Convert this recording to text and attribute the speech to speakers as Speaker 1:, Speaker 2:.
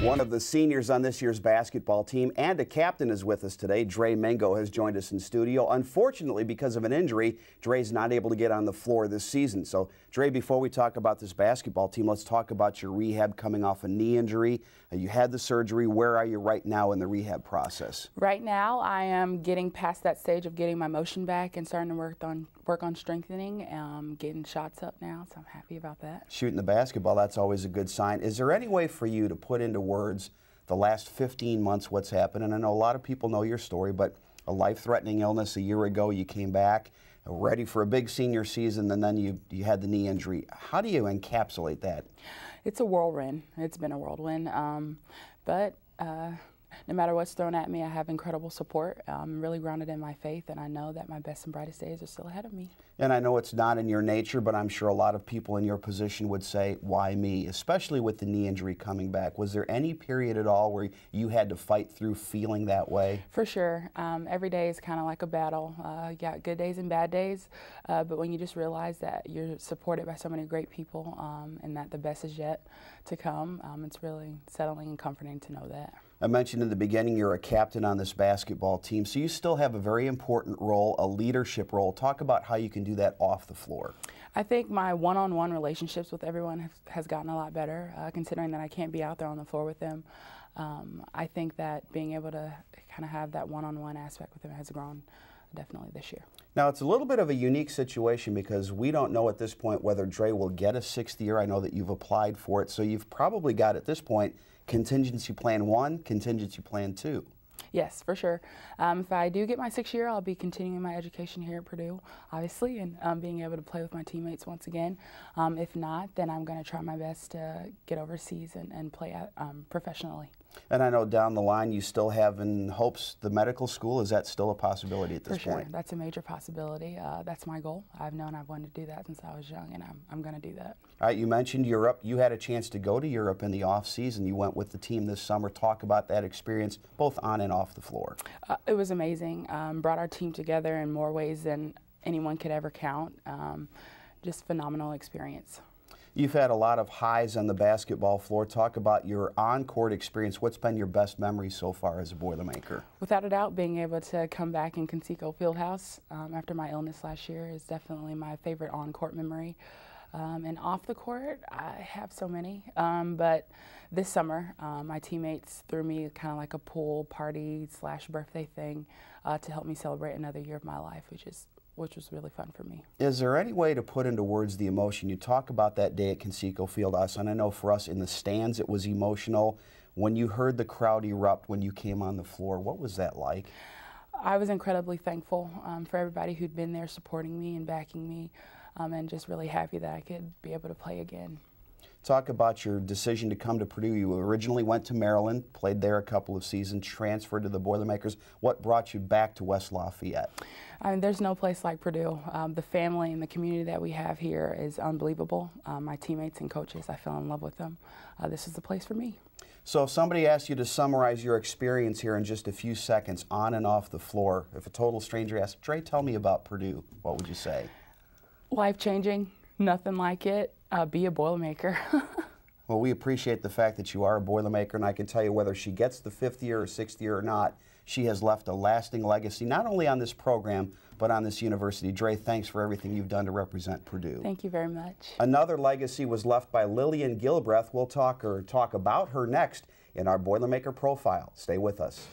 Speaker 1: One of the seniors on this year's basketball team and a captain is with us today. Drey Mingo has joined us in studio. Unfortunately, because of an injury, Drey's not able to get on the floor this season. So, Drey, before we talk about this basketball team, let's talk about your rehab coming off a knee injury. You had the surgery. Where are you right now in the rehab process?
Speaker 2: Right now, I am getting past that stage of getting my motion back and starting to work on strengthening. Getting shots up now, so I'm happy about that.
Speaker 1: Shooting the basketball, that's always a good sign. Is there any way for you to put into words the last 15 months what's happened? And I know a lot of people know your story, but a life-threatening illness a year ago, you came back ready for a big senior season, and then you had the knee injury. How do you encapsulate that?
Speaker 2: It's a whirlwind. It's been a whirlwind, but no matter what's thrown at me, I have incredible support. I'm really grounded in my faith, and I know that my best and brightest days are still ahead of me.
Speaker 1: And I know it's not in your nature, but I'm sure a lot of people in your position would say, why me? Especially with the knee injury coming back. Was there any period at all where you had to fight through feeling that way?
Speaker 2: For sure. Every day is kind of like a battle. You got good days and bad days, but when you just realize that you're supported by so many great people and that the best is yet to come, it's really settling and comforting to know that.
Speaker 1: I mentioned in the beginning you're a captain on this basketball team, so you still have a very important role, a leadership role. Talk about how you can do that off the floor.
Speaker 2: I think my one-on-one relationships with everyone has gotten a lot better, considering that I can't be out there on the floor with them. I think that being able to kind of have that one-on-one aspect with them has grown definitely this year.
Speaker 1: Now, it's a little bit of a unique situation because we don't know at this point whether Drey will get a sixth year. I know that you've applied for it, so you've probably got at this point contingency plan 1, contingency plan 2.
Speaker 2: Yes, for sure. If I do get my 6th year, I'll be continuing my education here at Purdue, obviously, and being able to play with my teammates once again. If not, then I'm going to try my best to get overseas and play professionally.
Speaker 1: And I know down the line you still have in hopes the medical school. Is that still a possibility at this point?
Speaker 2: For sure. That's a major possibility. That's my goal. I've known I've wanted to do that since I was young, and I'm going to do that.
Speaker 1: All right, you mentioned Europe. You had a chance to go to Europe in the off-season. You went with the team this summer. Talk about that experience, both on and off the floor.
Speaker 2: It was amazing. Brought our team together in more ways than anyone could ever count. Just phenomenal experience.
Speaker 1: You've had a lot of highs on the basketball floor. Talk about your on-court experience. What's been your best memory so far as a Boilermaker?
Speaker 2: Without a doubt, being able to come back in Conseco Fieldhouse after my illness last year is definitely my favorite on-court memory. And off the court, I have so many. But this summer, my teammates threw me kind of like a pool party / birthday thing to help me celebrate another year of my life, which was really fun for me.
Speaker 1: Is there any way to put into words the emotion? You talk about that day at Conseco Fieldhouse, and I know for us in the stands it was emotional. When you heard the crowd erupt when you came on the floor, what was that like?
Speaker 2: I was incredibly thankful for everybody who'd been there supporting me and backing me, and just really happy that I could be able to play again.
Speaker 1: Talk about your decision to come to Purdue. You originally went to Maryland, played there a couple of seasons, transferred to the Boilermakers. What brought you back to West Lafayette?
Speaker 2: I mean, there's no place like Purdue. The family and the community that we have here is unbelievable. My teammates and coaches, I fell in love with them. This is the place for me.
Speaker 1: So if somebody asked you to summarize your experience here in just a few seconds, on and off the floor, if a total stranger asked, Drey, tell me about Purdue, what would you say? Life-changing,
Speaker 2: nothing like it. Be a Boilermaker.
Speaker 1: Well, we appreciate the fact that you are a Boilermaker, and I can tell you whether she gets the 5th year or 6th year or not, she has left a lasting legacy, not only on this program, but on this university. Drey, thanks for everything you've done to represent Purdue.
Speaker 2: Thank you very much.
Speaker 1: Another legacy was left by Lillian Gilbreth. We'll talk about her next in our Boilermaker Profile. Stay with us.